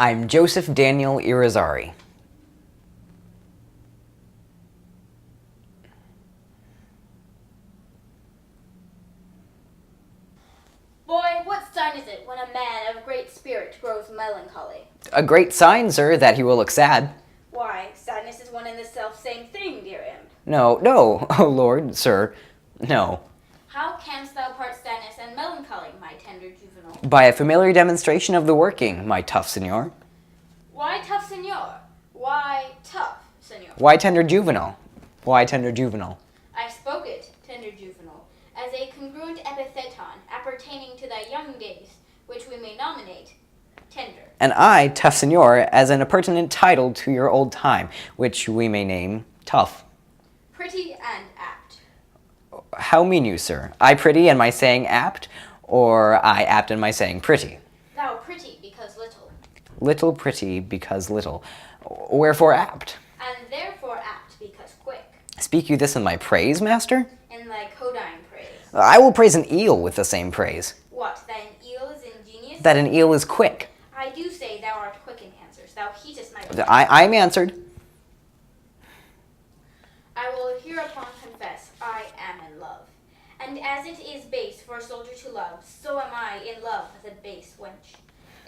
I'm Joseph Daniel Irizarry. Boy, what sign is it when a man of great spirit grows melancholy? A great sign, sir, that he will look sad. Why, sadness is one and the self-same thing, dear imp. No, oh lord, sir, no. How canst thou part sadness and melancholy, my tender juvenile? By a familiar demonstration of the working, my tough senor. Why tough, senor? Why tough, senor? Why tender juvenile? Why tender juvenile? I spoke it, tender juvenile, as a congruent epitheton appertaining to thy young days, which we may nominate tender. And I, tough senor, as an appurtenant title to your old time, which we may name tough. Pretty and apt. How mean you, sir? I pretty and my saying apt, or I apt and my saying pretty? Thou pretty because little. Little pretty because little. Wherefore apt? And therefore apt because quick. Speak you this in my praise, master? In thy codine praise. I will praise an eel with the same praise. What, that an eel is ingenious? That an eel is quick. I do say thou art quick in answers. Thou heatest my... I'm answered. I will hereupon confess I am in love. And as it is base for a soldier to love, so am I in love with a base wench.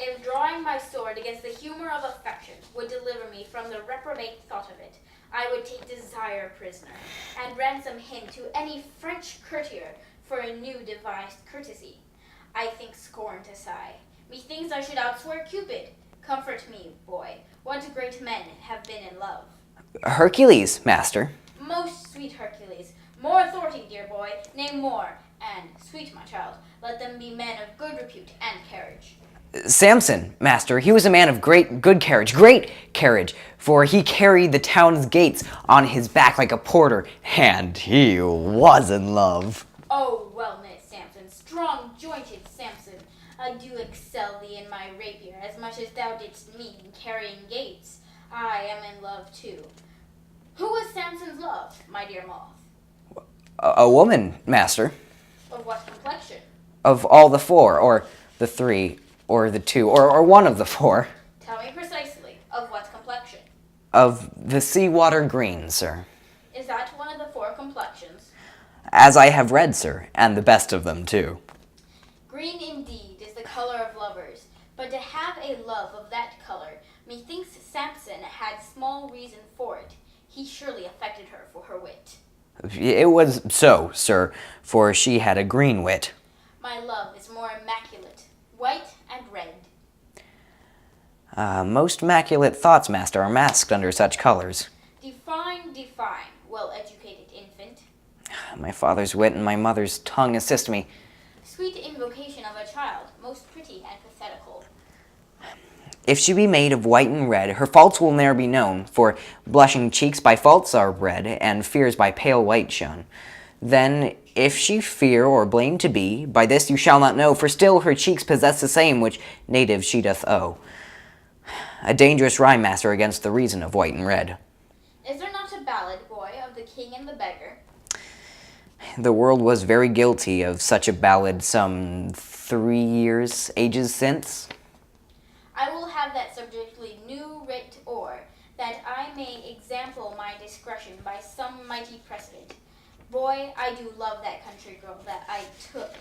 If drawing my sword against the humor of affection would deliver me from the reprobate thought of it, I would take desire prisoner, and ransom him to any French courtier for a new devised courtesy. I think scorn to sigh. Methinks I should outswear Cupid. Comfort me, boy. What great men have been in love? Hercules, master. Most sweet Hercules. More authority, dear boy. Name more. And, sweet my child, let them be men of good repute and carriage. Samson, master, he was a man of great carriage, for he carried the town's gates on his back like a porter, and he was in love. Oh, well-knit Samson, strong-jointed Samson, I do excel thee in my rapier as much as thou didst me in carrying gates. I am in love too. Who was Samson's love, my dear Moth? A woman, master. Of what complexion? Of all the four, or the three, or the two, or one of the four. Tell me precisely, of what complexion? Of the sea-water green, sir. Is that one of the four complexions? As I have read, sir, and the best of them, too. Green indeed is the color of lovers, but to have a love of that color, methinks Samson had small reason for it. He surely affected her for her wit. It was so, sir, for she had a green wit. My love is more immaculate, white and red. Most immaculate thoughts, master, are masked under such colors. Define, well-educated infant. My father's wit and my mother's tongue assist me. Sweet invocation of a child, most pretty and pathetical. If she be made of white and red, her faults will ne'er be known, for blushing cheeks by faults are bred, and fears by pale white shown. Then, if she fear or blame to be, by this you shall not know, for still her cheeks possess the same which native she doth owe. A dangerous rhyme, master, against the reason of white and red. Is there not a ballad, boy, of the king and the beggar? The world was very guilty of such a ballad some 3 ages since. I will have that subjectly new writ o'er, that I may example my discretion by some mighty precedent. Boy, I do love that country girl that I took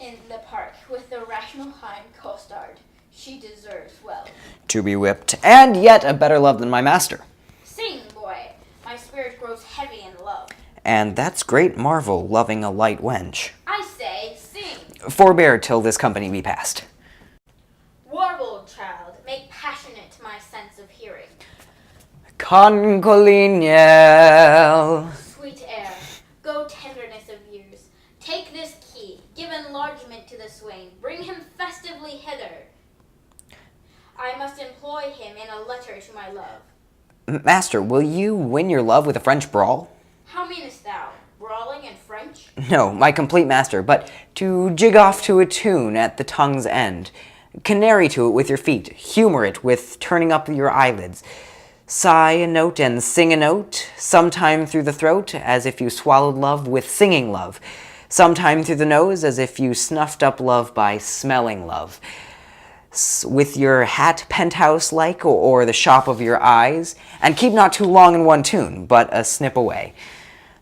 in the park with the rational hind costard. She deserves well. To be whipped, and yet a better love than my master. Sing, boy, my spirit grows heavy in love. And that's great marvel, loving a light wench. I say, sing. Forbear till this company be past. Warble, child, make passionate my sense of hearing. Concolinial. Sweet air, go tenderness of years. Take this key, give enlargement to the swain, bring him festively hither. I must employ him in a letter to my love. Master, will you win your love with a French brawl? How meanest thou? Brawling in French? No, my complete master, but to jig off to a tune at the tongue's end. Canary to it with your feet, humor it with turning up your eyelids. Sigh a note and sing a note, sometime through the throat, as if you swallowed love with singing love, sometime through the nose, as if you snuffed up love by smelling love. with your hat penthouse-like, or the shop of your eyes, and keep not too long in one tune, but a snip away.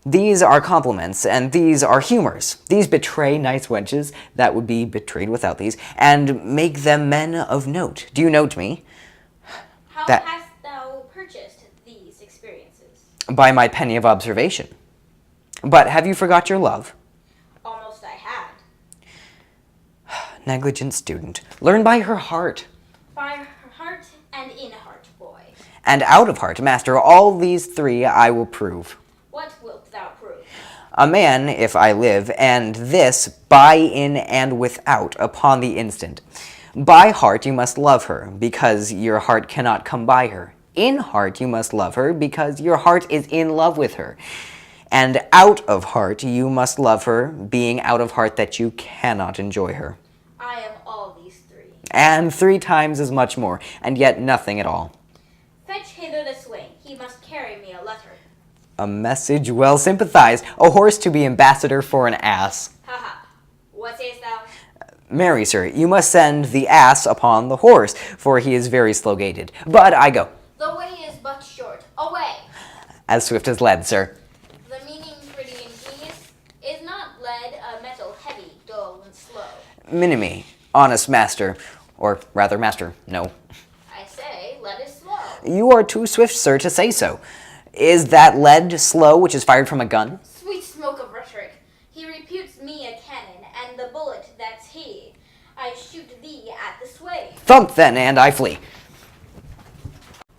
These are compliments, and these are humours. These betray nice wenches that would be betrayed without these, and make them men of note. Do you note me? How hast thou purchased these experiences? By my penny of observation. But have you forgot your love? Almost I had. Negligent student, learn by her heart. By her heart and in heart, boy. And out of heart, master, all these three I will prove. What wilt thou prove? A man, if I live, and this by in and without upon the instant. By heart you must love her, because your heart cannot come by her. In heart you must love her, because your heart is in love with her. And out of heart you must love her, being out of heart that you cannot enjoy her. I am all these three. And 3 times as much more, and yet nothing at all. Fetch hither the swain, he must carry me a letter. A message well sympathized, a horse to be ambassador for an ass. Ha ha. What sayest thou? Marry, sir, you must send the ass upon the horse, for he is very slow-gaited. But I go. The way is but short. Away! As swift as lead, sir. The meaning pretty ingenious is not lead a metal heavy, dull, and slow. Minimi, honest master, or rather master, no. I say, lead is slow. You are too swift, sir, to say so. Is that lead slow which is fired from a gun? Sweet smoke of rhetoric. He reputes me a cannon, and the bullet that's he. I shoot thee at the sway. Thump then, and I flee.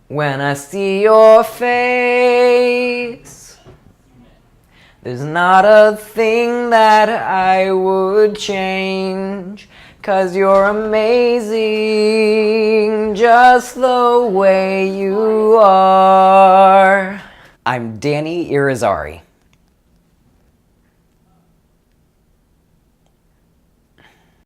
When I see your face, there's not a thing that I would change, 'cause you're amazing just the way you are. I'm Danny Irizarry.